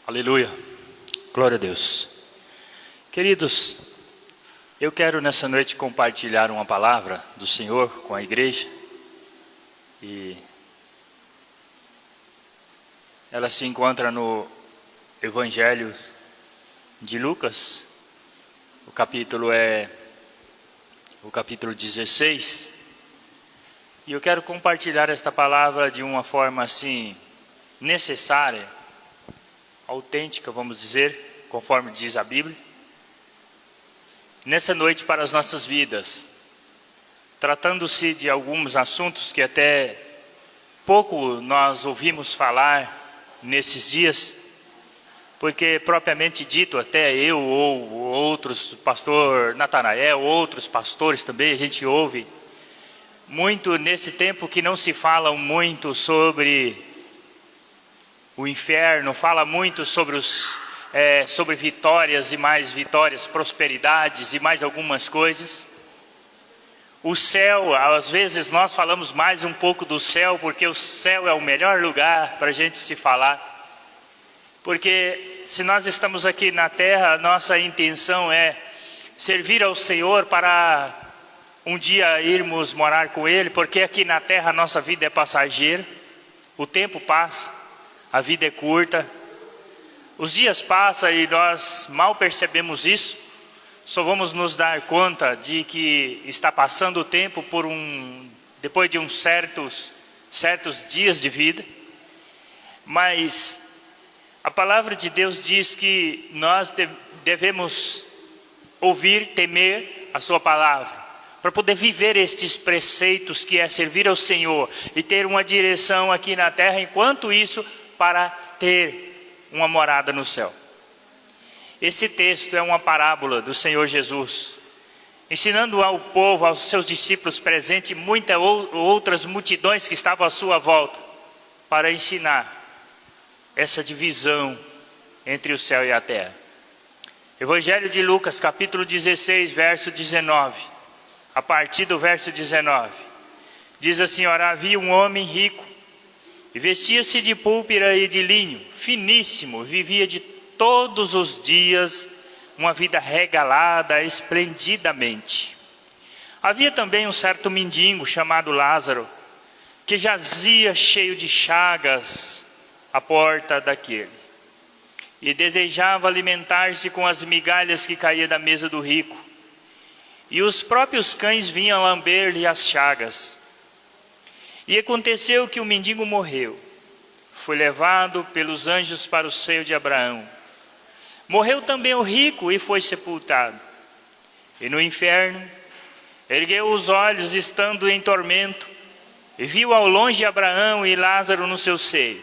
Aleluia, glória a Deus. Queridos, eu quero nessa noite compartilhar uma palavra do Senhor com a igreja. E ela se encontra no Evangelho de Lucas. O capítulo é o capítulo 16. E eu quero compartilhar esta palavra de uma forma assim necessária, autêntica, vamos dizer, conforme diz a Bíblia, nessa noite para as nossas vidas, tratando-se de alguns assuntos que até pouco nós ouvimos falar nesses dias, porque propriamente dito, até eu ou outros, pastor Natanael, outros pastores também, a gente ouve muito nesse tempo que não se fala muito sobre o inferno, fala muito sobre sobre vitórias e mais vitórias, prosperidades e mais algumas coisas. O céu, às vezes nós falamos mais um pouco do céu, porque o céu é o melhor lugar para a gente se falar. Porque se nós estamos aqui na terra, a nossa intenção é servir ao Senhor para um dia irmos morar com Ele, porque aqui na terra a nossa vida é passageira, o tempo passa. A vida é curta, os dias passam e nós mal percebemos isso, só vamos nos dar conta de que está passando o tempo depois de uns certos dias de vida. Mas a palavra de Deus diz que nós devemos ouvir, temer a sua palavra, para poder viver estes preceitos que é servir ao Senhor e ter uma direção aqui na terra, enquanto isso, para ter uma morada no céu. Esse texto é uma parábola do Senhor Jesus, ensinando ao povo, aos seus discípulos presentes, muitas outras multidões que estavam à sua volta, para ensinar essa divisão entre o céu e a terra. Evangelho de Lucas, capítulo 16, verso 19, a partir do verso 19, diz assim: ora, havia um homem rico, e vestia-se de púrpura e de linho, finíssimo, vivia de todos os dias uma vida regalada esplendidamente. Havia também um certo mendigo chamado Lázaro, que jazia cheio de chagas à porta daquele, e desejava alimentar-se com as migalhas que caíam da mesa do rico, e os próprios cães vinham lamber-lhe as chagas. E aconteceu que o mendigo morreu, foi levado pelos anjos para o seio de Abraão. Morreu também o rico e foi sepultado. E no inferno, ergueu os olhos, estando em tormento, e viu ao longe Abraão e Lázaro no seu seio.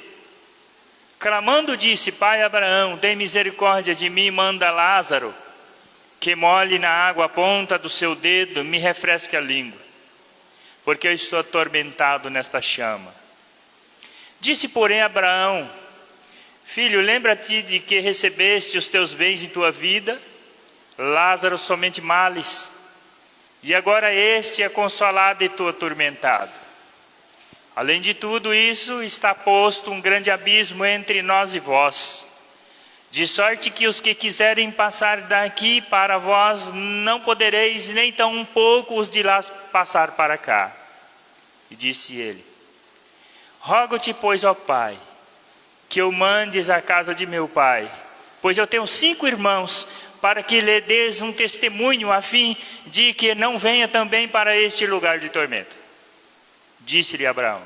Clamando disse: Pai Abraão, tem misericórdia de mim, manda Lázaro, que molhe na água a ponta do seu dedo, me refresque a língua, porque eu estou atormentado nesta chama. Disse, porém, Abraão: Filho, lembra-te de que recebeste os teus bens em tua vida, Lázaro somente males, e agora este é consolado e tu atormentado. Além de tudo isso, está posto um grande abismo entre nós e vós, de sorte que os que quiserem passar daqui para vós, não podereis nem tão um pouco os de lá passar para cá. E disse ele: Rogo-te, pois, ó Pai, que eu mandes à casa de meu pai, pois eu tenho 5 irmãos, para que lhe des um testemunho, a fim de que não venha também para este lugar de tormento. Disse-lhe Abraão: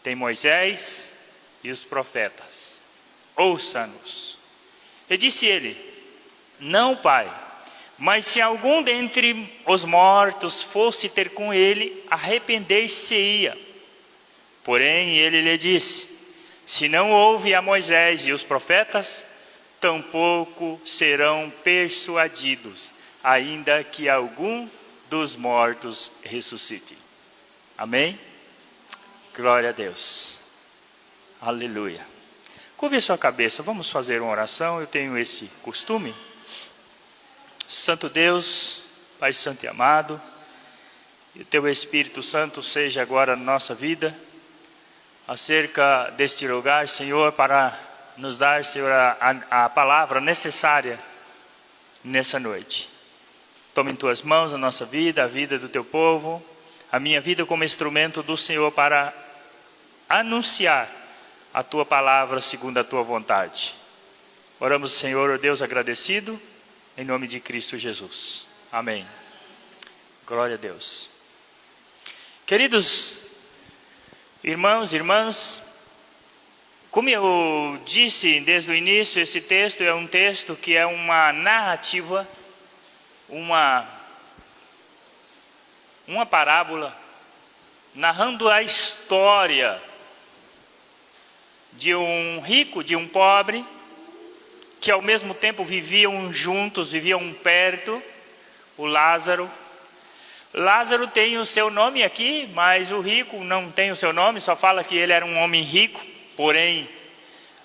Tem Moisés e os profetas, ouça-nos. E disse ele: Não, pai, mas se algum dentre os mortos fosse ter com ele, arrepender-se-ia. Porém ele lhe disse: Se não ouve a Moisés e os profetas, tampouco serão persuadidos, ainda que algum dos mortos ressuscite. Amém? Glória a Deus. Aleluia. Curve sua cabeça, vamos fazer uma oração. Eu tenho esse costume. Santo Deus, Pai Santo e amado, e o Teu Espírito Santo seja agora na nossa vida, acerca deste lugar, Senhor, para nos dar, Senhor, a palavra necessária nessa noite. Toma em tuas mãos a nossa vida, a vida do teu povo, a minha vida como instrumento do Senhor para anunciar a tua palavra segundo a tua vontade. Oramos, Senhor, Deus agradecido, em nome de Cristo Jesus. Amém. Glória a Deus. Queridos irmãos e irmãs, como eu disse desde o início, esse texto é um texto que é uma narrativa, uma parábola, narrando a história de um rico, de um pobre, que ao mesmo tempo viviam juntos, viviam perto, o Lázaro. Lázaro tem o seu nome aqui, mas o rico não tem o seu nome, só fala que ele era um homem rico. Porém,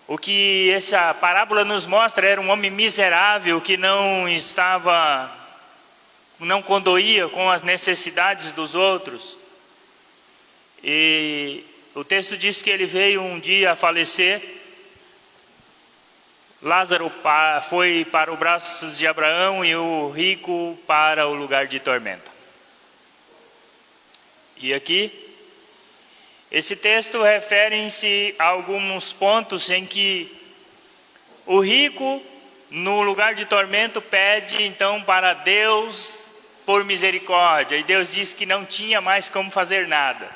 o que essa parábola nos mostra era um homem miserável que não condoía com as necessidades dos outros. E o texto diz que ele veio um dia a falecer. Lázaro foi para os braços de Abraão e o rico para o lugar de tormenta. E aqui, esse texto refere-se a alguns pontos em que o rico, no lugar de tormento, pede então para Deus por misericórdia. E Deus diz que não tinha mais como fazer nada,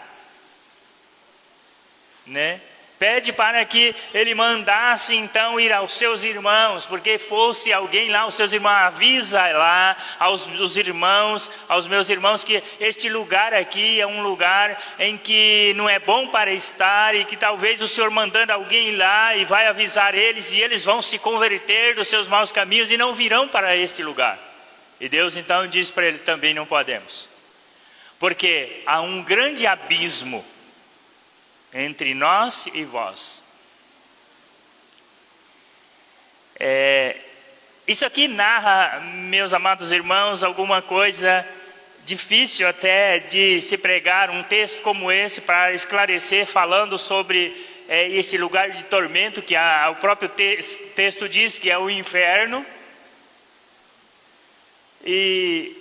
né? Pede para que ele mandasse então ir aos seus irmãos, porque fosse alguém lá, os seus irmãos, avisa lá aos meus irmãos que este lugar aqui é um lugar em que não é bom para estar, e que talvez o Senhor mandando alguém lá e vai avisar eles, e eles vão se converter dos seus maus caminhos e não virão para este lugar. E Deus então diz para ele: também não podemos, porque há um grande abismo entre nós e vós. Isso aqui narra, meus amados irmãos, alguma coisa difícil até de se pregar um texto como esse para esclarecer, falando sobre esse lugar de tormento que o próprio texto diz que é o inferno. E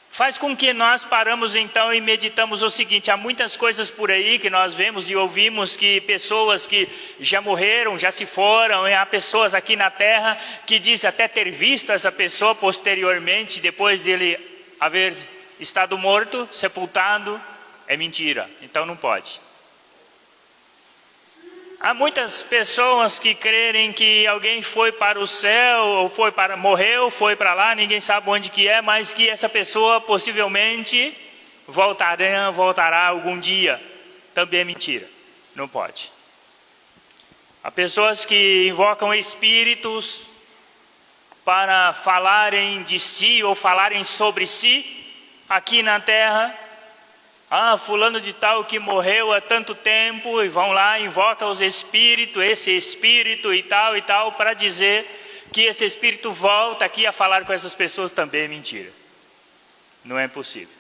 faz com que nós paramos então e meditamos o seguinte: há muitas coisas por aí que nós vemos e ouvimos, que pessoas que já morreram, já se foram, e há pessoas aqui na terra que dizem até ter visto essa pessoa posteriormente, depois dele haver estado morto, sepultado. É mentira, então não pode. Há muitas pessoas que crerem que alguém foi para o céu, ou morreu, foi para lá, ninguém sabe onde que é, mas que essa pessoa possivelmente voltará algum dia. Também é mentira, não pode. Há pessoas que invocam espíritos para falarem de si ou falarem sobre si aqui na terra. Fulano de tal que morreu há tanto tempo, e vão lá, invocam os espíritos, esse espírito e tal, para dizer que esse espírito volta aqui a falar com essas pessoas. Também é mentira, não é possível.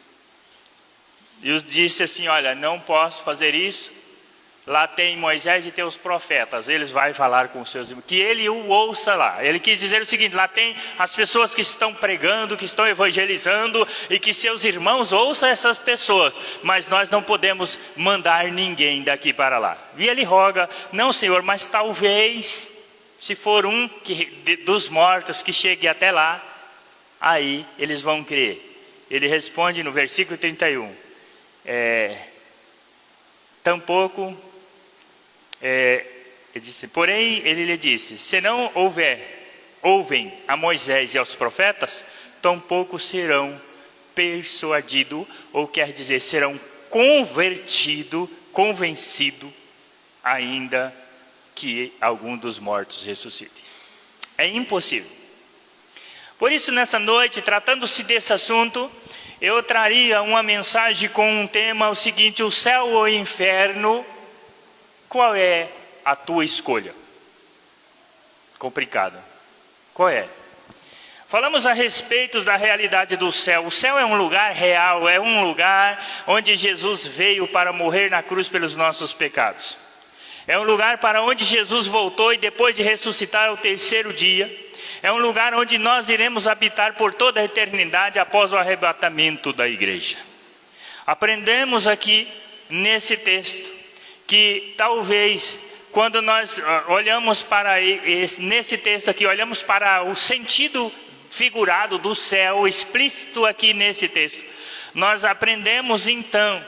Deus disse assim: olha, não posso fazer isso. Lá tem Moisés e tem os profetas, eles vão falar com os seus irmãos, que ele o ouça lá. Ele quis dizer o seguinte: lá tem as pessoas que estão pregando, que estão evangelizando, e que seus irmãos ouçam essas pessoas, mas nós não podemos mandar ninguém daqui para lá. E ele roga: não, Senhor, mas talvez, se for um dos mortos que chegue até lá, aí eles vão crer. Ele responde no versículo 31, tampouco... ele disse, porém ele lhe disse: se não ouvem a Moisés e aos profetas, tampouco serão persuadidos, ou quer dizer, serão convencidos, ainda que algum dos mortos ressuscite. É impossível. Por isso, nessa noite, tratando-se desse assunto, eu traria uma mensagem com um tema, o seguinte: o céu ou o inferno. Qual é a tua escolha? Complicado. Qual é? Falamos a respeito da realidade do céu. O céu é um lugar real, é um lugar onde Jesus veio para morrer na cruz pelos nossos pecados. É um lugar para onde Jesus voltou e depois de ressuscitar ao terceiro dia. É um lugar onde nós iremos habitar por toda a eternidade após o arrebatamento da igreja. Aprendemos aqui nesse texto que talvez quando nós olhamos para nesse texto aqui, olhamos para o sentido figurado do céu, explícito aqui nesse texto, nós aprendemos então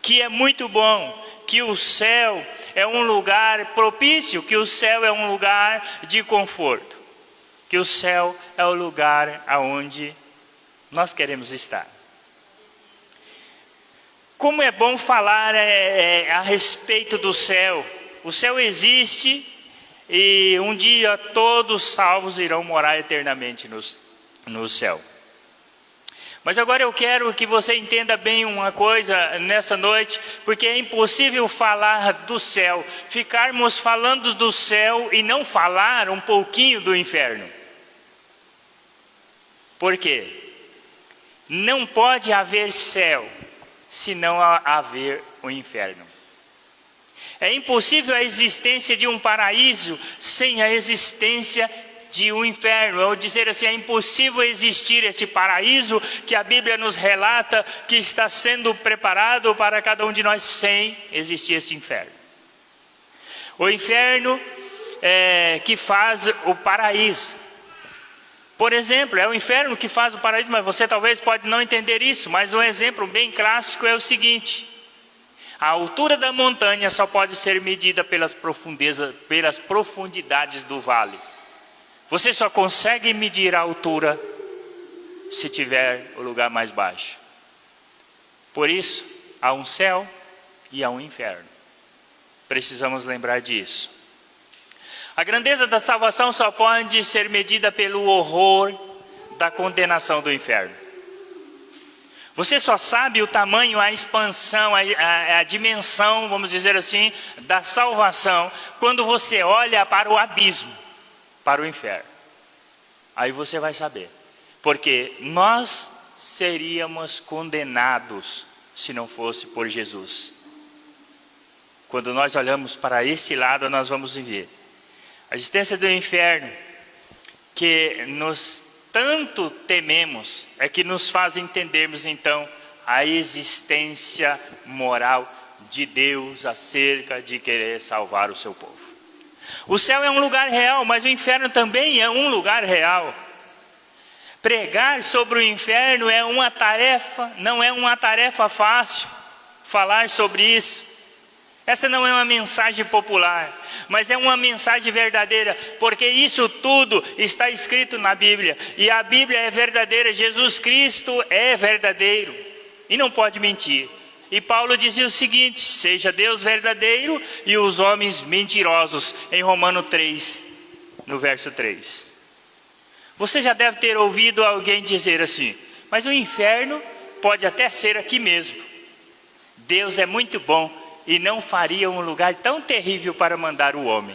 que é muito bom, que o céu é um lugar propício, que o céu é um lugar de conforto, que o céu é o lugar aonde nós queremos estar. Como é bom falar a respeito do céu. O céu existe e um dia todos salvos irão morar eternamente no céu. Mas agora eu quero que você entenda bem uma coisa nessa noite, porque é impossível falar do céu, ficarmos falando do céu e não falar um pouquinho do inferno. Por quê? Não pode haver céu se não haver o inferno. É impossível a existência de um paraíso sem a existência de um inferno. Ou dizer assim, é impossível existir esse paraíso que a Bíblia nos relata que está sendo preparado para cada um de nós sem existir esse inferno. O inferno é que faz o paraíso. Por exemplo, é o inferno que faz o paraíso, mas você talvez pode não entender isso, mas um exemplo bem clássico é o seguinte: a altura da montanha só pode ser medida pelas profundidades do vale. Você só consegue medir a altura se tiver o lugar mais baixo. Por isso, há um céu e há um inferno. Precisamos lembrar disso. A grandeza da salvação só pode ser medida pelo horror da condenação do inferno. Você só sabe o tamanho, a expansão, a dimensão, vamos dizer assim, da salvação quando você olha para o abismo, para o inferno. Aí você vai saber. Porque nós seríamos condenados se não fosse por Jesus. Quando nós olhamos para esse lado, nós vamos ver a existência do inferno, que nós tanto tememos, é que nos faz entendermos então a existência moral de Deus acerca de querer salvar o seu povo. O céu é um lugar real, mas o inferno também é um lugar real. Pregar sobre o inferno é uma tarefa, não é uma tarefa fácil falar sobre isso. Essa não é uma mensagem popular, mas é uma mensagem verdadeira, porque isso tudo está escrito na Bíblia, e a Bíblia é verdadeira, Jesus Cristo é verdadeiro, e não pode mentir. E Paulo dizia o seguinte: seja Deus verdadeiro e os homens mentirosos, em Romanos 3, no verso 3. Você já deve ter ouvido alguém dizer assim: mas o inferno pode até ser aqui mesmo. Deus é muito bom e não faria um lugar tão terrível para mandar o homem.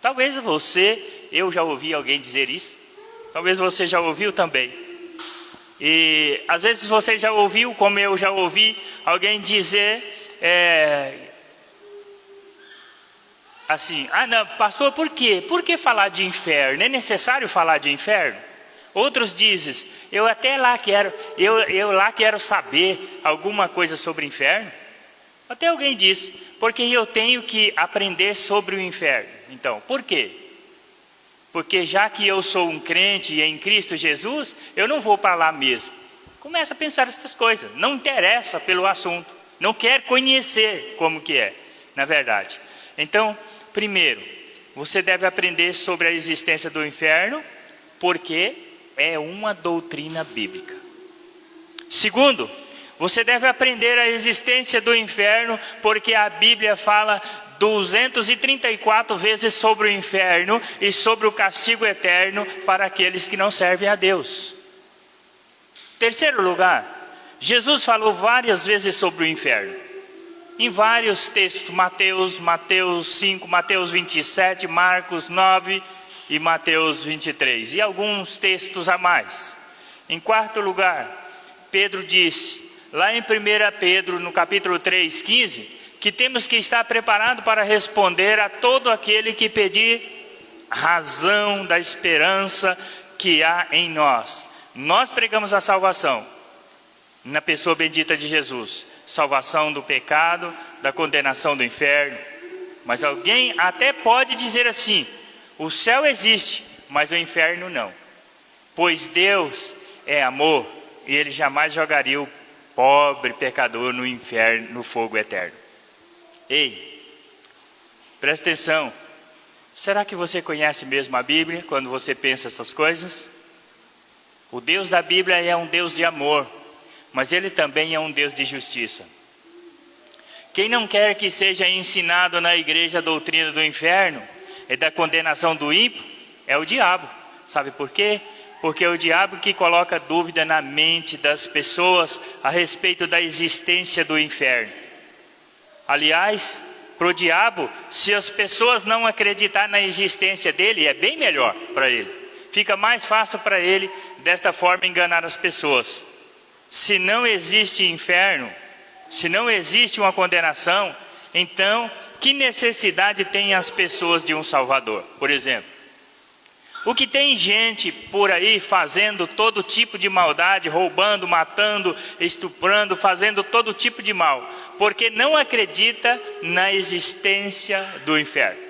Talvez eu já ouvi alguém dizer isso. Talvez você já ouviu também. E às vezes você já ouviu, como eu já ouvi, alguém dizer assim: ah não, pastor, por quê? Por que falar de inferno? É necessário falar de inferno? Outros dizem: eu até lá quero, eu lá quero saber alguma coisa sobre o inferno. Até alguém disse: porque eu tenho que aprender sobre o inferno. Então, por quê? Porque já que eu sou um crente em Cristo Jesus, eu não vou para lá mesmo. Começa a pensar essas coisas, não interessa pelo assunto, não quer conhecer como que é, na verdade. Então, primeiro, você deve aprender sobre a existência do inferno, porque é uma doutrina bíblica. Segundo, você deve aprender a existência do inferno, porque a Bíblia fala 234 vezes sobre o inferno e sobre o castigo eterno para aqueles que não servem a Deus. Terceiro lugar, Jesus falou várias vezes sobre o inferno. Em vários textos, Mateus 5, Mateus 27, Marcos 9 e Mateus 23. E alguns textos a mais. Em quarto lugar, Pedro disse, lá em 1 Pedro, no capítulo 3, 15, que temos que estar preparados para responder a todo aquele que pedir razão da esperança que há em nós. Nós pregamos a salvação na pessoa bendita de Jesus, salvação do pecado, da condenação do inferno. Mas alguém até pode dizer assim: o céu existe, mas o inferno não, pois Deus é amor e Ele jamais jogaria o pobre pecador no inferno, no fogo eterno. Ei, presta atenção. Será que você conhece mesmo a Bíblia quando você pensa essas coisas? O Deus da Bíblia é um Deus de amor, mas Ele também é um Deus de justiça. Quem não quer que seja ensinado na igreja a doutrina do inferno e da condenação do ímpio é o diabo. Sabe por quê? Porque é o diabo que coloca dúvida na mente das pessoas a respeito da existência do inferno. Aliás, para o diabo, se as pessoas não acreditarem na existência dele, é bem melhor para ele. Fica mais fácil para ele, desta forma, enganar as pessoas. Se não existe inferno, se não existe uma condenação, então, que necessidade tem as pessoas de um Salvador? Por exemplo, o que tem gente por aí fazendo todo tipo de maldade, roubando, matando, estuprando, fazendo todo tipo de mal, porque não acredita na existência do inferno.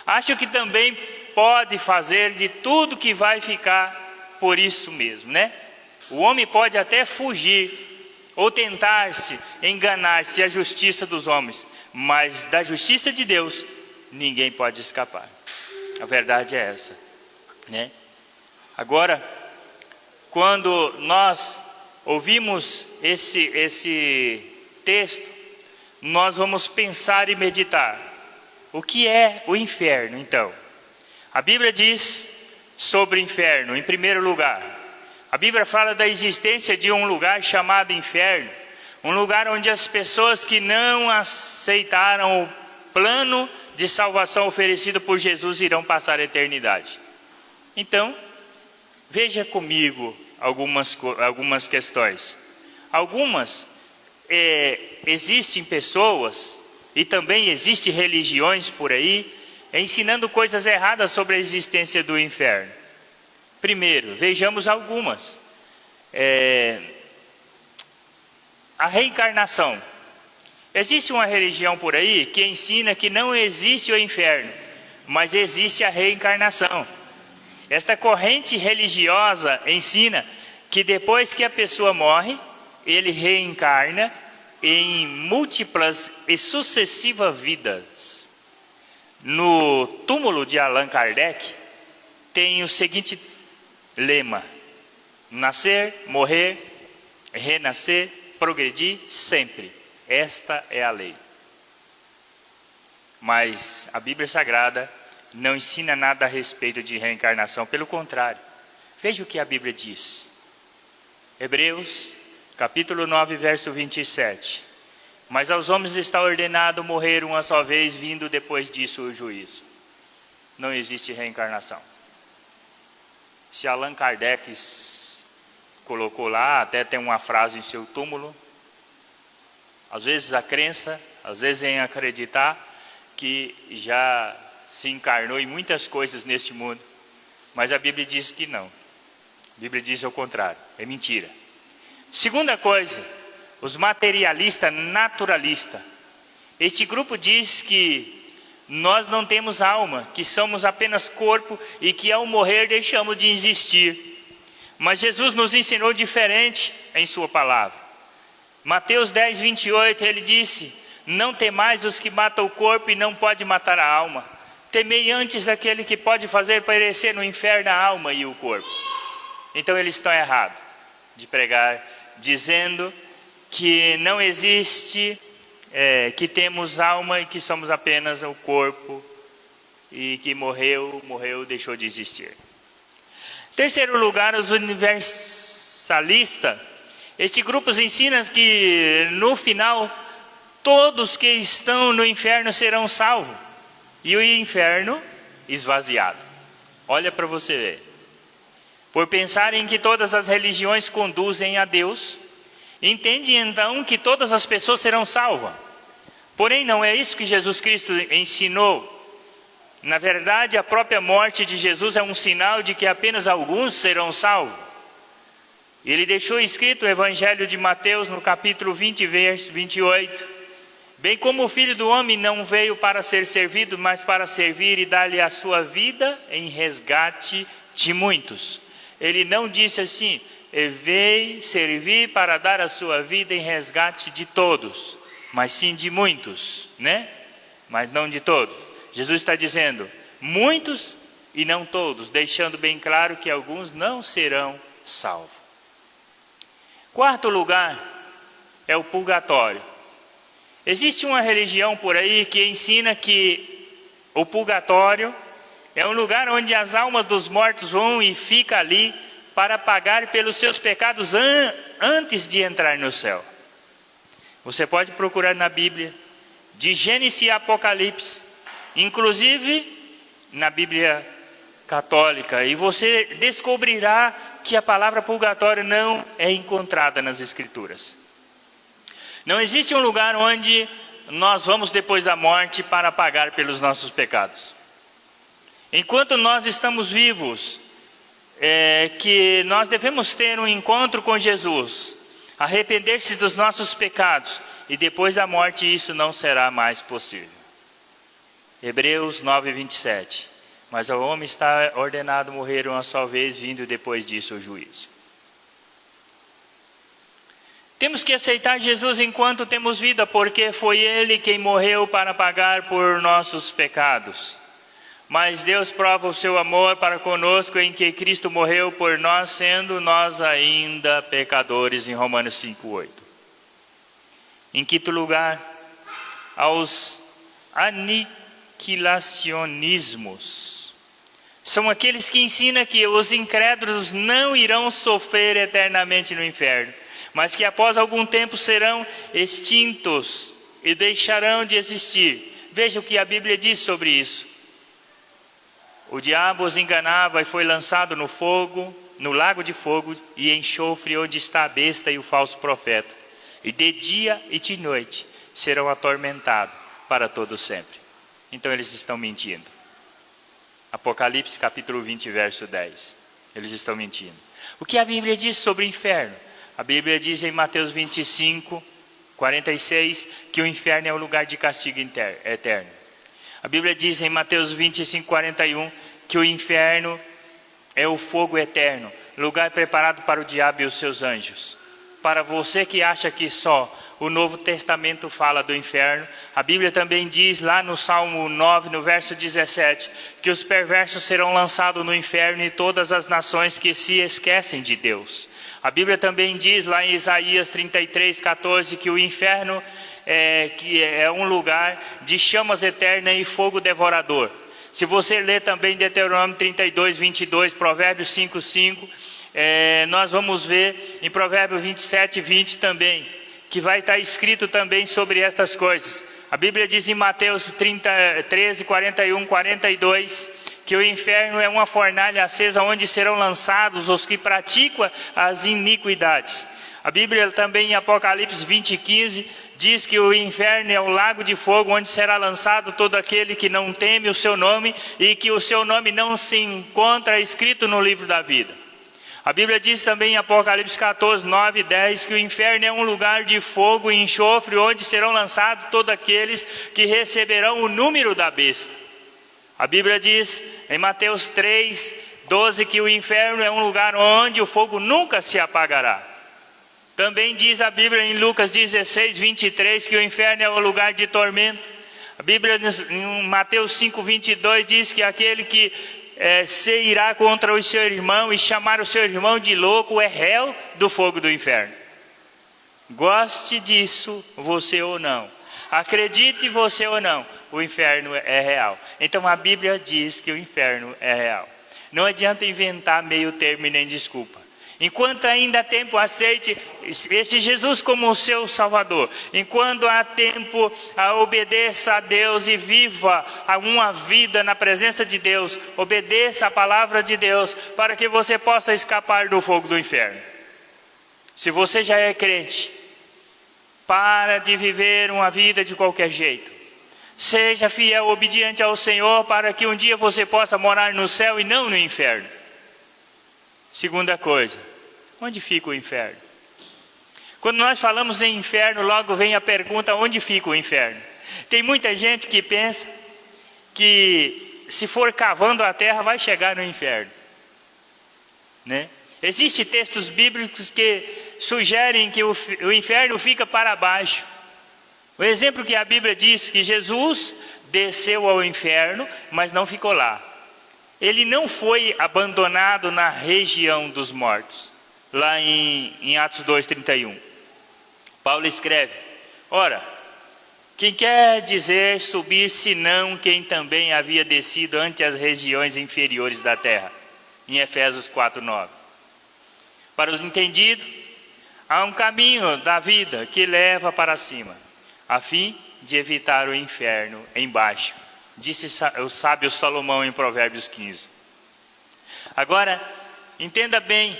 Acho que também pode fazer de tudo que vai ficar por isso mesmo, né? O homem pode até fugir ou tentar-se, enganar-se à justiça dos homens, mas da justiça de Deus ninguém pode escapar. A verdade é essa, né? Agora, quando nós ouvimos esse texto, nós vamos pensar e meditar. O que é o inferno, então? A Bíblia diz sobre o inferno, em primeiro lugar, a Bíblia fala da existência de um lugar chamado inferno, um lugar onde as pessoas que não aceitaram o plano de salvação oferecido por Jesus irão passar a eternidade. Então, veja comigo algumas questões. Algumas, existem pessoas e também existem religiões por aí ensinando coisas erradas sobre a existência do inferno. Primeiro, vejamos algumas. A reencarnação. Existe uma religião por aí que ensina que não existe o inferno, mas existe a reencarnação. Esta corrente religiosa ensina que depois que a pessoa morre, ele reencarna em múltiplas e sucessivas vidas. No túmulo de Allan Kardec tem o seguinte lema: nascer, morrer, renascer, progredir sempre. Esta é a lei. Mas a Bíblia Sagrada não ensina nada a respeito de reencarnação, pelo contrário. Veja o que a Bíblia diz. Hebreus, capítulo 9, verso 27. Mas aos homens está ordenado morrer uma só vez, vindo depois disso o juízo. Não existe reencarnação. Se Allan Kardec colocou lá, até tem uma frase em seu túmulo, às vezes a crença, às vezes em acreditar que já se encarnou em muitas coisas neste mundo, mas a Bíblia diz que não. A Bíblia diz ao contrário, é mentira. Segunda coisa, os materialistas naturalistas. Este grupo diz que nós não temos alma, que somos apenas corpo e que ao morrer deixamos de existir. Mas Jesus nos ensinou diferente em sua palavra. Mateus 10, 28, ele disse: não temais os que matam o corpo e não pode matar a alma. Temei antes aquele que pode fazer perecer no inferno a alma e o corpo. Então eles estão errados de pregar, dizendo que não existe, que temos alma e que somos apenas o corpo, e que morreu, deixou de existir. Terceiro lugar, os universalistas. Este grupo ensina que no final todos que estão no inferno serão salvos e o inferno esvaziado. Olha para você ver. Por pensarem que todas as religiões conduzem a Deus, entende então que todas as pessoas serão salvas. Porém, não é isso que Jesus Cristo ensinou. Na verdade, a própria morte de Jesus é um sinal de que apenas alguns serão salvos. Ele deixou escrito o Evangelho de Mateus no capítulo 20, verso 28. Bem como o Filho do Homem não veio para ser servido, mas para servir e dar-lhe a sua vida em resgate de muitos. Ele não disse assim, veio servir para dar a sua vida em resgate de todos, mas sim de muitos, né? Mas não de todos. Jesus está dizendo, muitos e não todos, deixando bem claro que alguns não serão salvos. Quarto lugar é o purgatório. Existe uma religião por aí que ensina que o purgatório é um lugar onde as almas dos mortos vão e ficam ali para pagar pelos seus pecados antes de entrar no céu. Você pode procurar na Bíblia, de Gênesis e Apocalipse, inclusive na Bíblia católica, e você descobrirá que a palavra purgatório não é encontrada nas Escrituras. Não existe um lugar onde nós vamos depois da morte para pagar pelos nossos pecados. Enquanto nós estamos vivos, que nós devemos ter um encontro com Jesus, arrepender-se dos nossos pecados, e depois da morte isso não será mais possível. Hebreus 9, 27. Mas ao homem está ordenado morrer uma só vez, vindo depois disso o juízo. Temos que aceitar Jesus enquanto temos vida, porque foi Ele quem morreu para pagar por nossos pecados. Mas Deus prova o seu amor para conosco em que Cristo morreu por nós, sendo nós ainda pecadores, em Romanos 5:8. Em quinto lugar, aos aniquilacionismos. São aqueles que ensinam que os incrédulos não irão sofrer eternamente no inferno, mas que após algum tempo serão extintos e deixarão de existir. Veja o que a Bíblia diz sobre isso. O diabo os enganava e foi lançado no fogo, no lago de fogo e enxofre, onde está a besta e o falso profeta. E de dia e de noite serão atormentados para todo sempre. Então eles estão mentindo. Apocalipse capítulo 20, verso 10. Eles estão mentindo. O que a Bíblia diz sobre o inferno? A Bíblia diz em Mateus 25, 46, que o inferno é um lugar de castigo eterno. A Bíblia diz em Mateus 25, 41, que o inferno é o fogo eterno, lugar preparado para o diabo e os seus anjos. Para você que acha que só o Novo Testamento fala do inferno, a Bíblia também diz lá no Salmo 9, no verso 17, que os perversos serão lançados no inferno e todas as nações que se esquecem de Deus. A Bíblia também diz lá em Isaías 33, 14, que o inferno é um lugar de chamas eternas e fogo devorador. Se você ler também Deuteronômio 32, 22, Provérbios 5, 5, nós vamos ver em Provérbios 27, 20 também, que vai estar escrito também sobre estas coisas. A Bíblia diz em Mateus 13, 41, 42, que o inferno é uma fornalha acesa onde serão lançados os que praticam as iniquidades. A Bíblia também em Apocalipse 20, 15, diz que o inferno é um lago de fogo onde será lançado todo aquele que não teme o seu nome e que o seu nome não se encontra escrito no livro da vida. A Bíblia diz também em Apocalipse 14, 9 e 10 que o inferno é um lugar de fogo e enxofre onde serão lançados todos aqueles que receberão o número da besta. A Bíblia diz em Mateus 3, 12 que o inferno é um lugar onde o fogo nunca se apagará. Também diz a Bíblia em Lucas 16, 23 que o inferno é um lugar de tormento. A Bíblia em Mateus 5, 22 diz que aquele que se irá contra o seu irmão e chamar o seu irmão de louco é réu do fogo do inferno. Goste disso você ou não, acredite você ou não, o inferno é real. Então a Bíblia diz que o inferno é real. Não adianta inventar meio termo e nem desculpa. Enquanto ainda há tempo, aceite este Jesus como o seu Salvador. Enquanto há tempo, obedeça a Deus e viva uma vida na presença de Deus. Obedeça a palavra de Deus para que você possa escapar do fogo do inferno. Se você já é crente, Para de viver uma vida de qualquer jeito. Seja fiel, obediente ao Senhor, para que um dia você possa morar no céu e não no inferno. Segunda coisa, onde fica o inferno? Quando nós falamos em inferno, logo vem a pergunta, onde fica o inferno? Tem muita gente que pensa que se for cavando a terra, vai chegar no inferno, né? Existem textos bíblicos que sugerem que o inferno fica para baixo. O exemplo que a Bíblia diz que Jesus desceu ao inferno, mas não ficou lá. Ele não foi abandonado na região dos mortos. Lá em Atos 2:31. Paulo escreve: ora, quem quer dizer subir, senão quem também havia descido ante as regiões inferiores da terra? Em Efésios 4:9. Para os entendidos, há um caminho da vida que leva para cima, a fim de evitar o inferno embaixo, disse o sábio Salomão em Provérbios 15. Agora, entenda bem,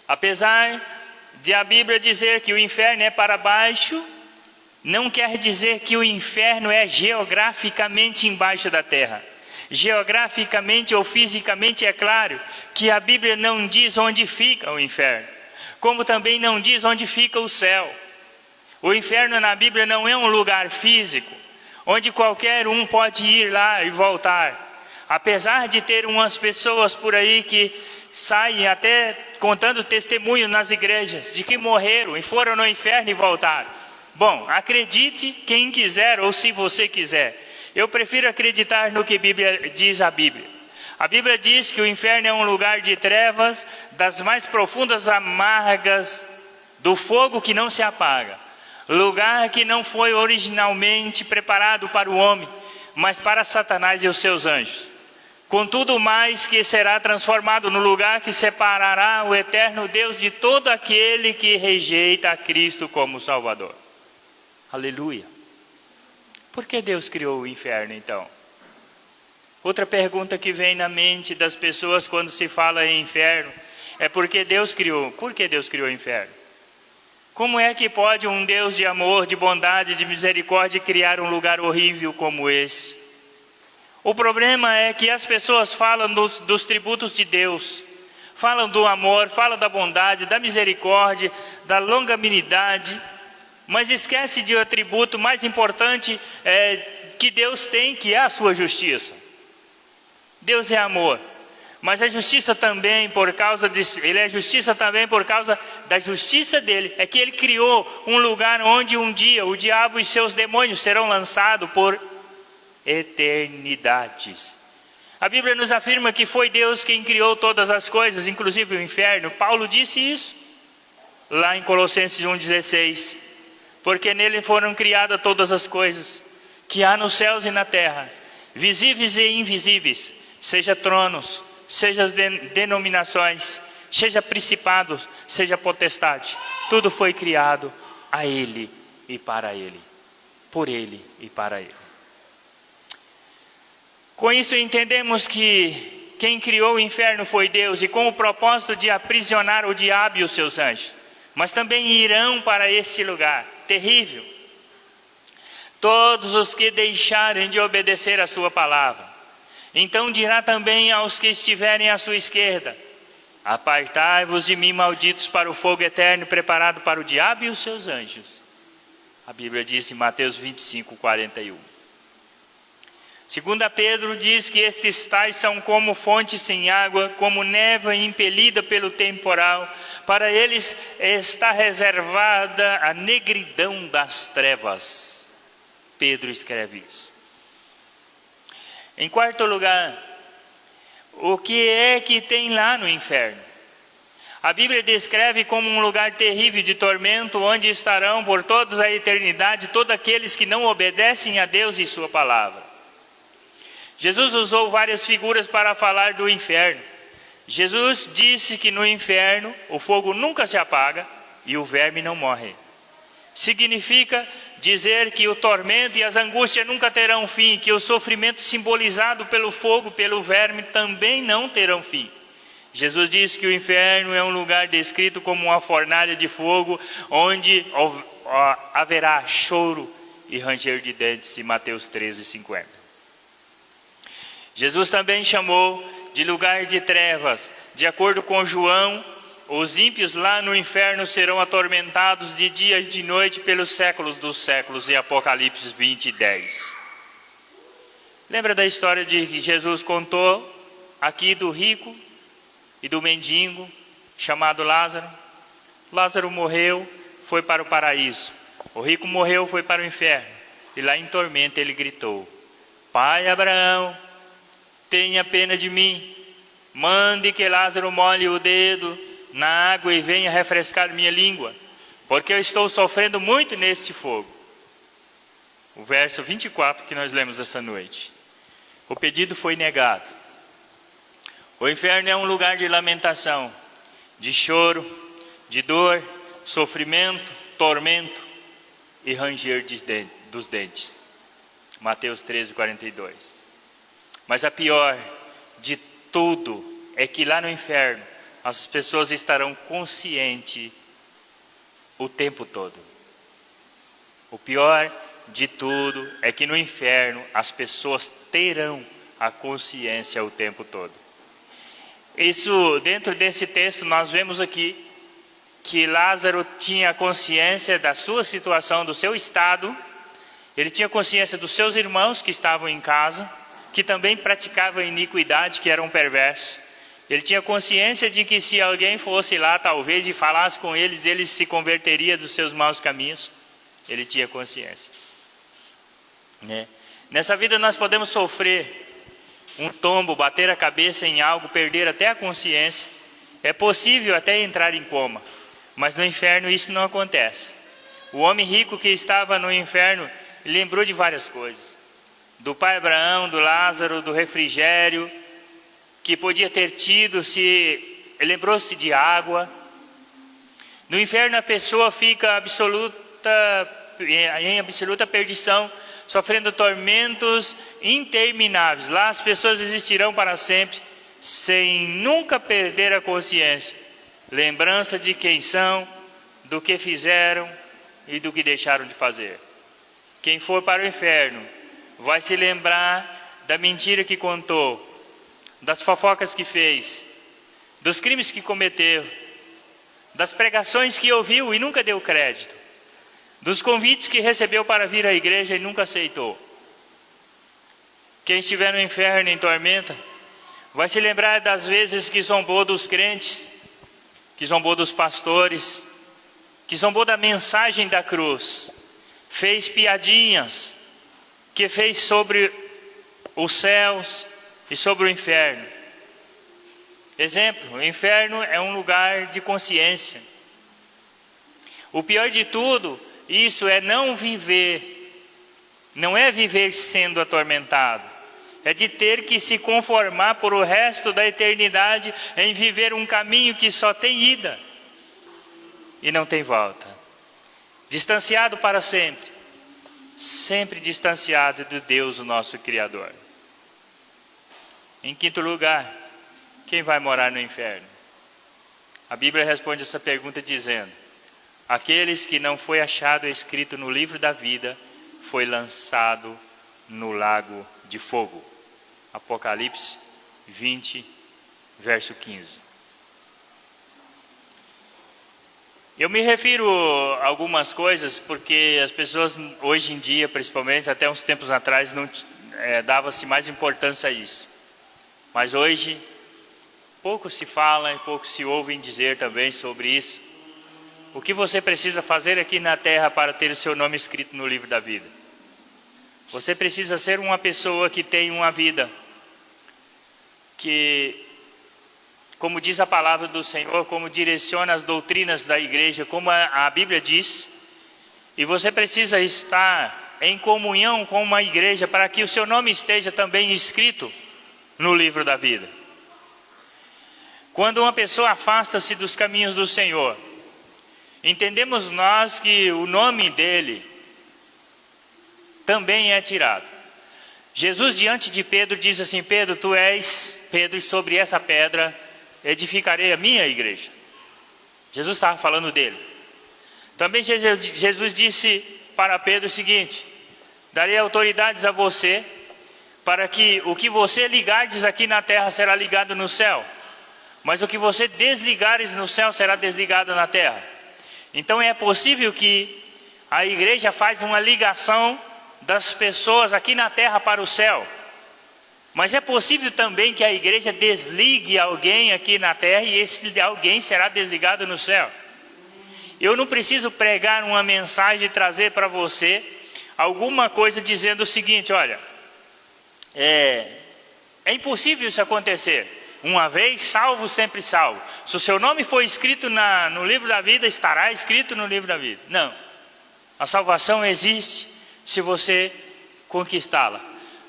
apesar de a Bíblia dizer que o inferno é para baixo, não quer dizer que o inferno é geograficamente embaixo da terra. Geograficamente ou fisicamente é claro que a Bíblia não diz onde fica o inferno, como também não diz onde fica o céu. O inferno na Bíblia não é um lugar físico, onde qualquer um pode ir lá e voltar. Apesar de ter umas pessoas por aí que saem até contando testemunho nas igrejas, de que morreram e foram no inferno e voltaram. Bom, acredite quem quiser ou se você quiser. Eu prefiro acreditar no que diz a Bíblia. A Bíblia diz que o inferno é um lugar de trevas, das mais profundas amargas, do fogo que não se apaga. Lugar que não foi originalmente preparado para o homem, mas para Satanás e os seus anjos. Contudo, mais que será transformado no lugar que separará o eterno Deus de todo aquele que rejeita a Cristo como Salvador. Aleluia. Por que Deus criou o inferno, então? Outra pergunta que vem na mente das pessoas quando se fala em inferno é por que Deus criou o inferno? Como é que pode um Deus de amor, de bondade, de misericórdia criar um lugar horrível como esse? O problema é que as pessoas falam dos tributos de Deus, falam do amor, falam da bondade, da misericórdia, da longanimidade, mas esquece de um atributo mais importante que Deus tem, que é a sua justiça. Deus é amor, mas a justiça também Ele é justiça também por causa da justiça dele. É que ele criou um lugar onde um dia o diabo e seus demônios serão lançados por eternidades. A Bíblia nos afirma que foi Deus quem criou todas as coisas, inclusive o inferno. Paulo disse isso lá em Colossenses 1,16. Porque nele foram criadas todas as coisas que há nos céus e na terra, visíveis e invisíveis, seja tronos, seja denominações, seja principados, seja potestade. Tudo foi criado a Ele e para Ele, por Ele e para Ele. Com isso entendemos que quem criou o inferno foi Deus, e com o propósito de aprisionar o diabo e os seus anjos. Mas também irão para este lugar terrível todos os que deixarem de obedecer a sua palavra. Então dirá também aos que estiverem à sua esquerda: apartai-vos de mim, malditos, para o fogo eterno preparado para o diabo e os seus anjos. A Bíblia diz em Mateus 25:41. 2 Pedro diz que estes tais são como fontes sem água, como névoa impelida pelo temporal. Para eles está reservada a negridão das trevas. Pedro escreve isso. Em quarto lugar, o que é que tem lá no inferno? A Bíblia descreve como um lugar terrível de tormento, onde estarão por toda a eternidade todos aqueles que não obedecem a Deus e sua palavra. Jesus usou várias figuras para falar do inferno. Jesus disse que no inferno o fogo nunca se apaga e o verme não morre. Significa dizer que o tormento e as angústias nunca terão fim, que o sofrimento simbolizado pelo fogo, pelo verme, também não terão fim. Jesus disse que o inferno é um lugar descrito como uma fornalha de fogo, onde haverá choro e ranger de dentes, em Mateus 13:50. Jesus também chamou de lugar de trevas. De acordo com João, os ímpios lá no inferno serão atormentados de dia e de noite pelos séculos dos séculos, em Apocalipse 20:10. Lembra da história que Jesus contou aqui do rico e do mendigo chamado Lázaro? Lázaro morreu, foi para o paraíso. O rico morreu, foi para o inferno. E lá em tormento ele gritou: Pai Abraão, tenha pena de mim. Mande que Lázaro molhe o dedo na água e venha refrescar minha língua, porque eu estou sofrendo muito neste fogo. O verso 24 que nós lemos essa noite. O pedido foi negado. O inferno é um lugar de lamentação, de choro, de dor, sofrimento, tormento e ranger dos dentes. Mateus 13:42. Mas a pior de tudo é que lá no inferno as pessoas estarão conscientes o tempo todo. O pior de tudo é que no inferno as pessoas terão a consciência o tempo todo. Isso, dentro desse texto, nós vemos aqui que Lázaro tinha consciência da sua situação, do seu estado. Ele tinha consciência dos seus irmãos que estavam em casa, que também praticavam iniquidade, que eram perversos. Ele tinha consciência de que se alguém fosse lá, talvez, e falasse com eles, ele se converteria dos seus maus caminhos. Ele tinha consciência. Nessa vida nós podemos sofrer um tombo, bater a cabeça em algo, perder até a consciência. É possível até entrar em coma, mas no inferno isso não acontece. O homem rico que estava no inferno lembrou de várias coisas. Do pai Abraão, do Lázaro, do refrigério que podia ter tido, lembrou-se de água. No inferno a pessoa fica em absoluta perdição, sofrendo tormentos intermináveis. Lá as pessoas existirão para sempre, sem nunca perder a consciência, lembrança de quem são, do que fizeram e do que deixaram de fazer. Quem for para o inferno vai se lembrar da mentira que contou, das fofocas que fez, dos crimes que cometeu, das pregações que ouviu e nunca deu crédito, dos convites que recebeu para vir à igreja e nunca aceitou. Quem estiver no inferno em tormenta vai se lembrar das vezes que zombou dos crentes, que zombou dos pastores, que zombou da mensagem da cruz, fez piadinhas, que fez sobre os céus e sobre o inferno. Exemplo, o inferno é um lugar de consciência. O pior de tudo, isso é não viver, não é viver sendo atormentado, é de ter que se conformar por o resto da eternidade em viver um caminho que só tem ida e não tem volta. Distanciado para sempre, sempre distanciado de Deus, o nosso Criador. Em quinto lugar, quem vai morar no inferno? A Bíblia responde essa pergunta dizendo: aqueles que não foi achado escrito no livro da vida, foi lançado no lago de fogo. Apocalipse 20, verso 15. Eu me refiro a algumas coisas porque as pessoas hoje em dia, principalmente até uns tempos atrás, não dava-se mais importância a isso. Mas hoje, pouco se fala e pouco se ouvem dizer também sobre isso. O que você precisa fazer aqui na terra para ter o seu nome escrito no livro da vida? Você precisa ser uma pessoa que tem uma vida que, como diz a palavra do Senhor, como direciona as doutrinas da igreja, como a Bíblia diz. E você precisa estar em comunhão com uma igreja para que o seu nome esteja também escrito no livro da vida. Quando uma pessoa afasta-se dos caminhos do Senhor, entendemos nós que o nome dele também é tirado. Jesus diante de Pedro diz assim: Pedro, tu és Pedro, e sobre essa pedra edificarei a minha igreja. Jesus estava falando dele. Também Jesus disse para Pedro o seguinte: darei autoridades a você, para que o que você ligardes aqui na terra será ligado no céu, mas o que você desligares no céu será desligado na terra. Então é possível que a igreja faz uma ligação das pessoas aqui na terra para o céu, mas é possível também que a igreja desligue alguém aqui na terra e esse alguém será desligado no céu. Eu não preciso pregar uma mensagem e trazer para você alguma coisa dizendo o seguinte: olha, é impossível isso acontecer. Uma vez salvo, sempre salvo. Se o seu nome for escrito no livro da vida, estará escrito no livro da vida. Não. A salvação existe se você conquistá-la.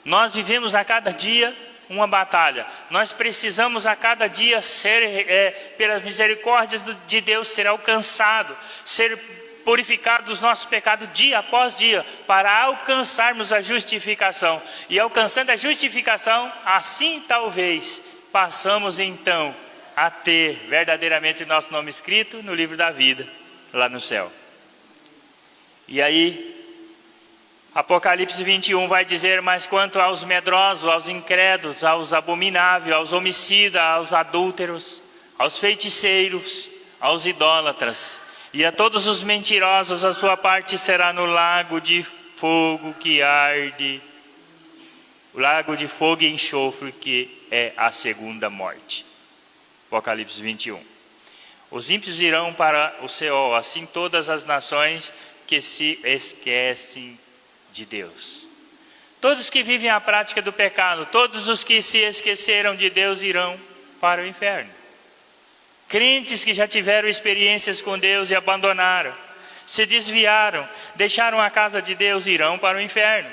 Nós vivemos a cada dia uma batalha. Nós precisamos a cada dia ser, pelas misericórdias de Deus, ser alcançado, ser purificado dos nossos pecados dia após dia, para alcançarmos a justificação. E alcançando a justificação, assim talvez passamos então a ter verdadeiramente nosso nome escrito no livro da vida, lá no céu. E aí, Apocalipse 21 vai dizer: mas quanto aos medrosos, aos incrédulos, aos abomináveis, aos homicidas, aos adúlteros, aos feiticeiros, aos idólatras e a todos os mentirosos, a sua parte será no lago de fogo que arde, o lago de fogo e enxofre, que é a segunda morte. Apocalipse 21. Os ímpios irão para o Seol, assim todas as nações que se esquecem de Deus. Todos que vivem a prática do pecado, todos os que se esqueceram de Deus irão para o inferno. Crentes que já tiveram experiências com Deus e abandonaram, se desviaram, deixaram a casa de Deus, irão para o inferno.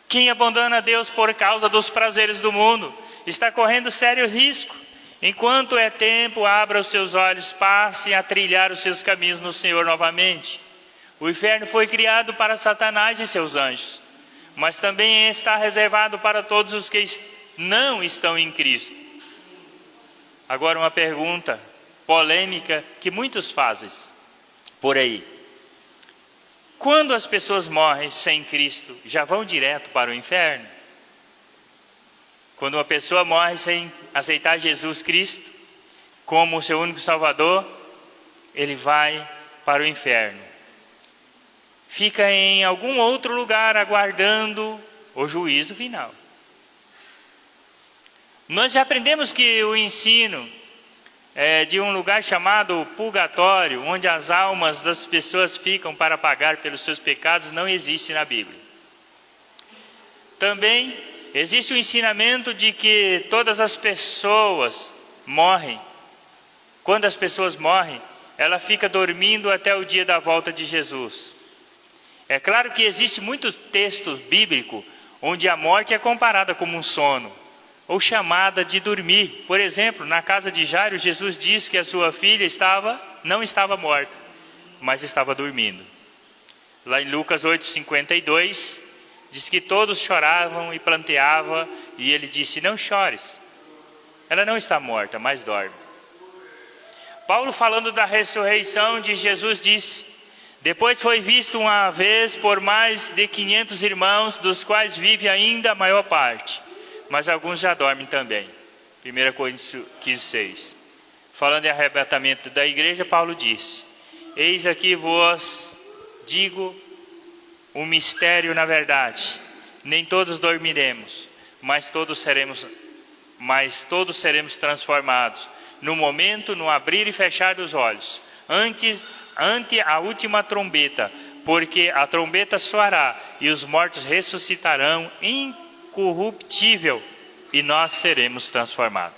Quem abandona Deus por causa dos prazeres do mundo está correndo sério risco. Enquanto é tempo, abra os seus olhos, passe a trilhar os seus caminhos no Senhor novamente. O inferno foi criado para Satanás e seus anjos, mas também está reservado para todos os que não estão em Cristo. Agora uma pergunta polêmica que muitos fazem por aí: quando as pessoas morrem sem Cristo, já vão direto para o inferno? Quando uma pessoa morre sem aceitar Jesus Cristo como o seu único Salvador, ele vai para o inferno. Fica em algum outro lugar aguardando o juízo final. Nós já aprendemos que o ensino de um lugar chamado purgatório, onde as almas das pessoas ficam para pagar pelos seus pecados, não existe na Bíblia. Também existe o ensinamento de que todas as pessoas morrem. Quando as pessoas morrem, ela fica dormindo até o dia da volta de Jesus. É claro que existe muito texto bíblico onde a morte é comparada como um sono, ou chamada de dormir. Por exemplo, na casa de Jairo, Jesus diz que a sua filha não estava morta, mas estava dormindo. Lá em Lucas 8:52, diz que todos choravam e planteavam, e ele disse: não chores, ela não está morta, mas dorme. Paulo, falando da ressurreição de Jesus, disse: depois foi visto uma vez por mais de 500 irmãos, dos quais vive ainda a maior parte, mas alguns já dormem também. 1 Coríntios 15:6. Falando em arrebatamento da igreja, Paulo disse: eis aqui vos digo um mistério na verdade, nem todos dormiremos, mas todos seremos transformados, no momento, no abrir e fechar dos olhos, ante a última trombeta, porque a trombeta soará e os mortos ressuscitarão incorruptível e nós seremos transformados.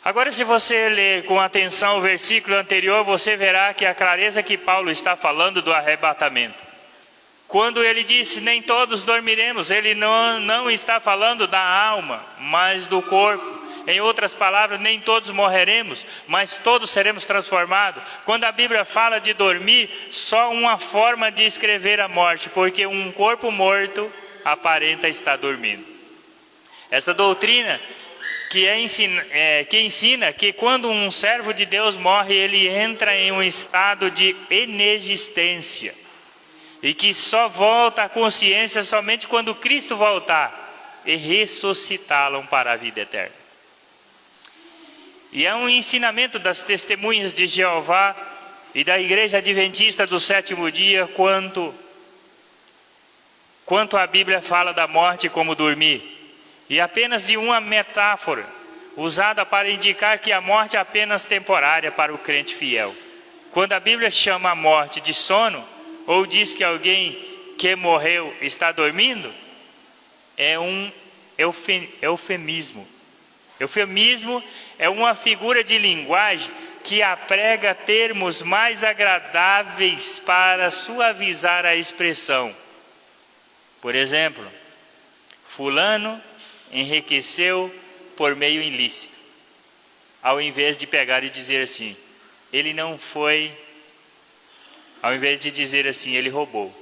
Agora, se você ler com atenção o versículo anterior, você verá que a clareza que Paulo está falando do arrebatamento. Quando ele disse nem todos dormiremos, ele não está falando da alma, mas do corpo. Em outras palavras, nem todos morreremos, mas todos seremos transformados. Quando a Bíblia fala de dormir, só uma forma de escrever a morte, porque um corpo morto aparenta estar dormindo. Essa doutrina que ensina que quando um servo de Deus morre, ele entra em um estado de inexistência, e que só volta à consciência somente quando Cristo voltar e ressuscitá-lo para a vida eterna. E é um ensinamento das testemunhas de Jeová e da Igreja Adventista do Sétimo Dia quanto a Bíblia fala da morte como dormir, e apenas de uma metáfora usada para indicar que a morte é apenas temporária para o crente fiel. Quando a Bíblia chama a morte de sono, ou diz que alguém que morreu está dormindo, é um eufemismo. Eufemismo é uma figura de linguagem que aprega termos mais agradáveis para suavizar a expressão. Por exemplo, fulano enriqueceu por meio ilícito, ao invés de pegar e dizer assim, ele não foi, ao invés de dizer assim, ele roubou.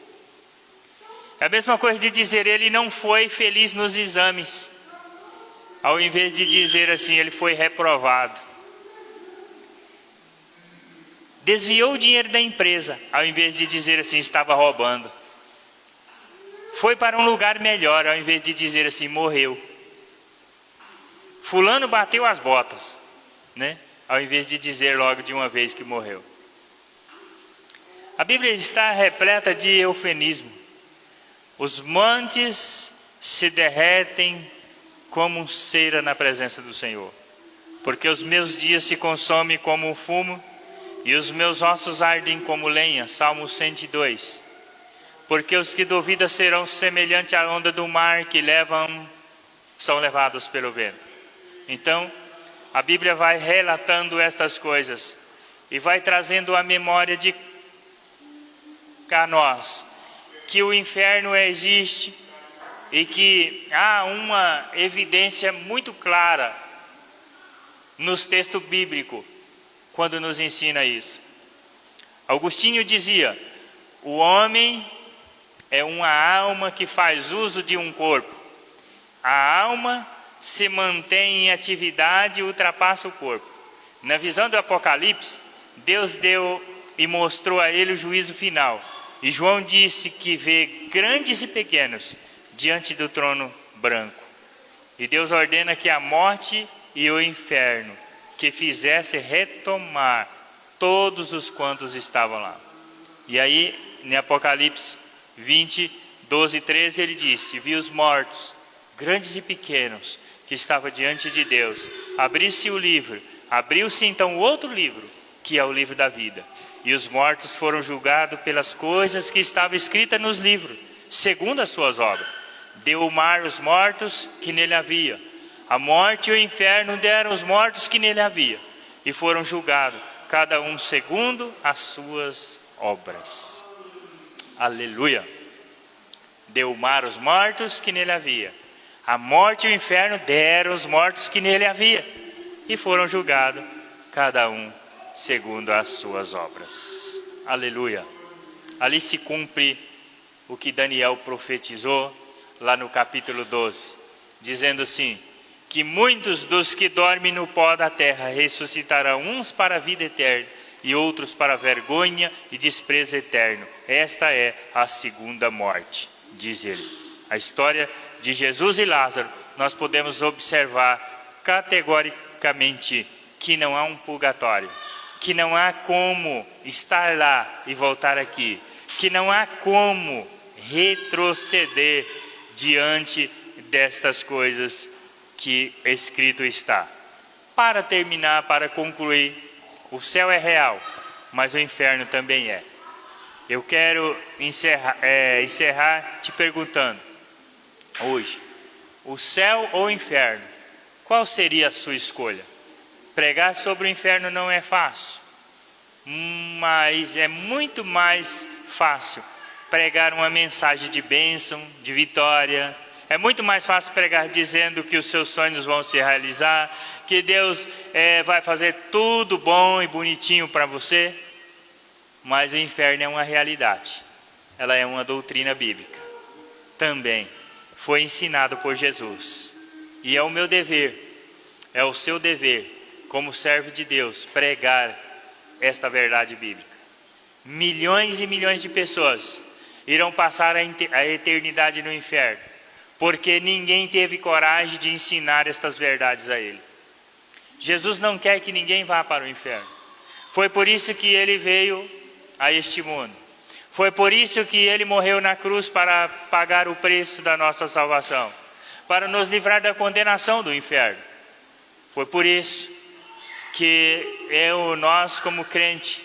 É a mesma coisa de dizer, ele não foi feliz nos exames, ao invés de dizer assim, ele foi reprovado. Desviou o dinheiro da empresa, ao invés de dizer assim, estava roubando. Foi para um lugar melhor, ao invés de dizer assim, morreu. Fulano bateu as botas, né? Ao invés de dizer logo de uma vez que morreu. A Bíblia está repleta de eufemismo. Os montes se derretem como cera na presença do Senhor, porque os meus dias se consomem como um fumo, e os meus ossos ardem como lenha. Salmo 102. Porque os que duvidam serão semelhantes à onda do mar que são levados pelo vento. Então, a Bíblia vai relatando estas coisas e vai trazendo a memória a nós que o inferno existe e que há uma evidência muito clara nos textos bíblicos quando nos ensina isso. Agostinho dizia, o homem é uma alma que faz uso de um corpo. A alma se mantém em atividade e ultrapassa o corpo. Na visão do Apocalipse, Deus deu e mostrou a ele o juízo final. E João disse que vê grandes e pequenos diante do trono branco. E Deus ordena que a morte e o inferno que fizesse retomar todos os quantos estavam lá. E aí, em Apocalipse 20, 12 e 13, ele disse, vi os mortos, grandes e pequenos, que estavam diante de Deus. Abriu-se o livro, abriu-se então outro livro, que é o livro da vida. E os mortos foram julgados pelas coisas que estavam escritas nos livros, segundo as suas obras. Deu o mar os mortos que nele havia. A morte e o inferno deram os mortos que nele havia. E foram julgados, cada um segundo as suas obras. Aleluia. Deu o mar os mortos que nele havia. A morte e o inferno deram os mortos que nele havia. E foram julgados, cada um segundo as suas obras. Aleluia. Ali se cumpre o que Daniel profetizou lá no capítulo 12, dizendo assim, que muitos dos que dormem no pó da terra ressuscitarão, uns para a vida eterna e outros para a vergonha e desprezo eterno. Esta é a segunda morte, diz ele. A história de Jesus e Lázaro, nós podemos observar categoricamente que não há um purgatório, que não há como estar lá e voltar aqui, que não há como retroceder diante destas coisas que escrito está. Para terminar, para concluir, o céu é real, mas o inferno também é. Eu quero encerrar te perguntando, hoje, o céu ou o inferno, qual seria a sua escolha? Pregar sobre o inferno não é fácil, mas é muito mais fácil pregar uma mensagem de bênção, de vitória. É muito mais fácil pregar dizendo que os seus sonhos vão se realizar, que Deus vai fazer tudo bom e bonitinho para você. Mas o inferno é uma realidade, ela é uma doutrina bíblica. Também foi ensinado por Jesus. E é o meu dever É o seu dever, como servo de Deus, pregar esta verdade bíblica. Milhões e milhões de pessoas irão passar a eternidade no inferno, porque ninguém teve coragem de ensinar estas verdades a ele. Jesus não quer que ninguém vá para o inferno. Foi por isso que ele veio a este mundo. Foi por isso que ele morreu na cruz para pagar o preço da nossa salvação, para nos livrar da condenação do inferno. Foi por isso que nós como crente,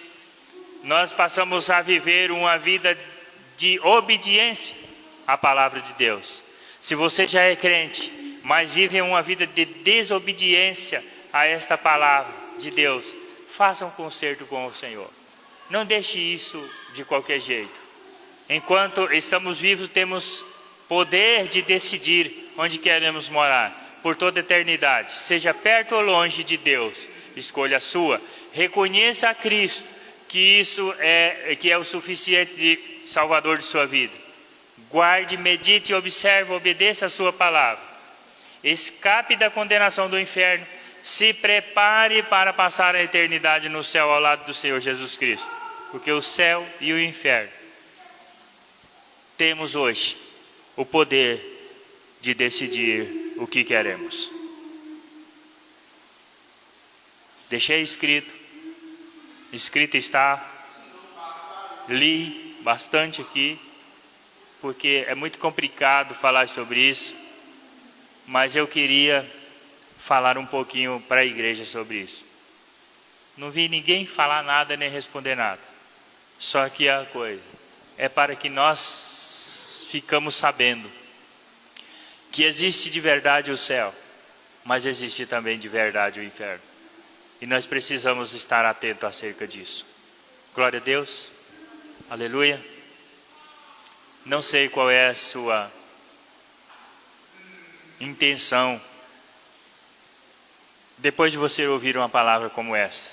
nós passamos a viver uma vida de obediência à palavra de Deus. Se você já é crente, mas vive uma vida de desobediência a esta palavra de Deus, faça um concerto com o Senhor. Não deixe isso de qualquer jeito. Enquanto estamos vivos, temos poder de decidir onde queremos morar por toda a eternidade. Seja perto ou longe de Deus, escolha a sua. Reconheça a Cristo, que é o suficiente de Salvador de sua vida. Guarde, medite, observe, obedeça a sua palavra. Escape da condenação do inferno. Se prepare para passar a eternidade no céu ao lado do Senhor Jesus Cristo. Porque o céu e o inferno, temos hoje o poder de decidir o que queremos. Deixei escrito está, li bastante aqui, porque é muito complicado falar sobre isso, mas eu queria falar um pouquinho para a igreja sobre isso. Não vi ninguém falar nada nem responder nada. Só que a coisa é para que nós ficamos sabendo que existe de verdade o céu, mas existe também de verdade o inferno. E nós precisamos estar atentos acerca disso. Glória a Deus. Aleluia. Não sei qual é a sua intenção depois de você ouvir uma palavra como essa,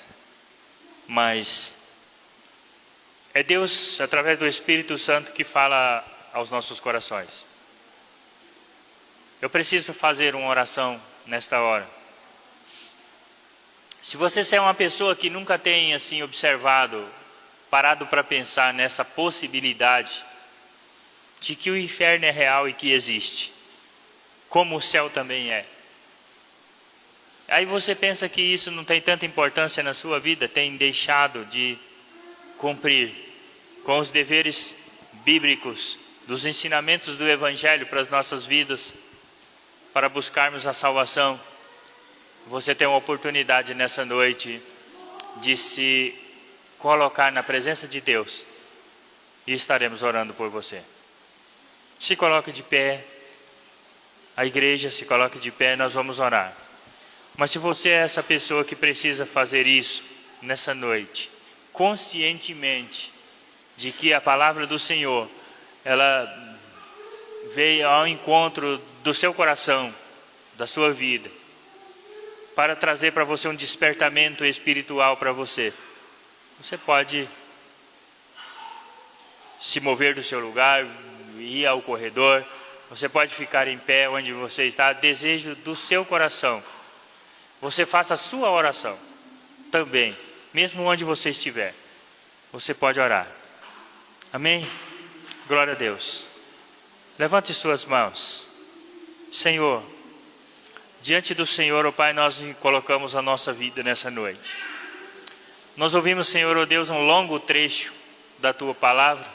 mas é Deus, através do Espírito Santo, que fala aos nossos corações. Eu preciso fazer uma oração nesta hora. Se você é uma pessoa que nunca tem assim observado, parado para pensar nessa possibilidade de que o inferno é real e que existe, como o céu também é. Aí você pensa que isso não tem tanta importância na sua vida, tem deixado de cumprir com os deveres bíblicos, dos ensinamentos do Evangelho para as nossas vidas, para buscarmos a salvação. Você tem uma oportunidade nessa noite de se colocar na presença de Deus e estaremos orando por você. Se coloque de pé, a igreja se coloque de pé, nós vamos orar. Mas se você é essa pessoa que precisa fazer isso nessa noite, conscientemente de que a palavra do Senhor, ela veio ao encontro do seu coração, da sua vida, para trazer para você um despertamento espiritual para você. Você pode se mover do seu lugar, ir ao corredor, você pode ficar em pé onde você está, desejo do seu coração. Você faça a sua oração também, mesmo onde você estiver. Você pode orar. Amém? Glória a Deus. Levante suas mãos. Senhor, diante do Senhor, ó Pai, nós colocamos a nossa vida nessa noite. Nós ouvimos, Senhor, ó Deus, um longo trecho da Tua palavra.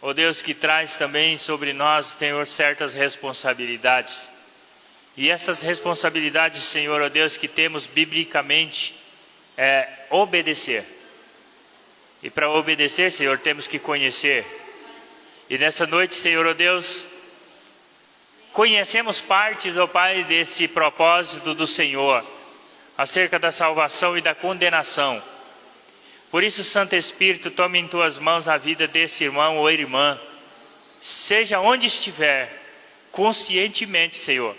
Ó Deus, que traz também sobre nós, Senhor, certas responsabilidades. E essas responsabilidades, Senhor, ó Deus, que temos biblicamente é obedecer. E para obedecer, Senhor, temos que conhecer. E nessa noite, Senhor, ó Deus, conhecemos partes, ó Pai, desse propósito do Senhor, acerca da salvação e da condenação. Por isso, Santo Espírito, tome em Tuas mãos a vida desse irmão ou irmã, seja onde estiver, conscientemente, Senhor,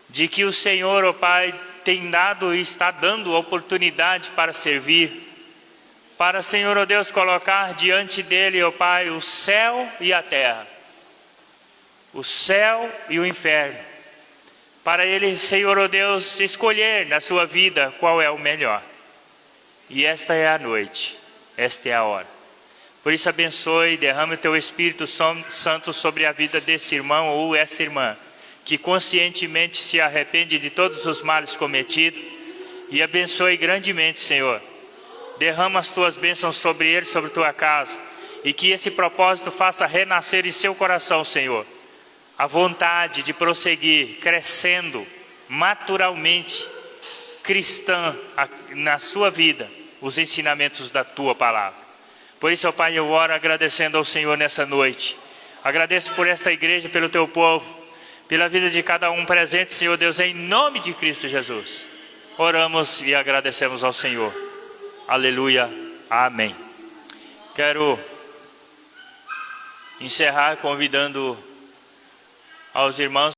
de que o Senhor, ó Pai, tem dado e está dando oportunidade para servir, para, Senhor, ó Deus, colocar diante dele, ó Pai, o céu e a terra, o céu e o inferno, para ele, Senhor, ó Deus, escolher na sua vida qual é o melhor. E esta é a noite, esta é a hora. Por isso abençoe, derrame o teu Espírito Santo sobre a vida desse irmão ou esta irmã, que conscientemente se arrepende de todos os males cometidos, e abençoe grandemente, Senhor. Derrama as tuas bênçãos sobre ele, sobre tua casa, e que esse propósito faça renascer em seu coração, Senhor, a vontade de prosseguir, crescendo, maturalmente, cristã, na sua vida, os ensinamentos da tua palavra. Por isso, ó Pai, eu oro agradecendo ao Senhor nessa noite. Agradeço por esta igreja, pelo teu povo, pela vida de cada um presente, Senhor Deus, em nome de Cristo Jesus. Oramos e agradecemos ao Senhor. Aleluia. Amém. Quero encerrar convidando aos irmãos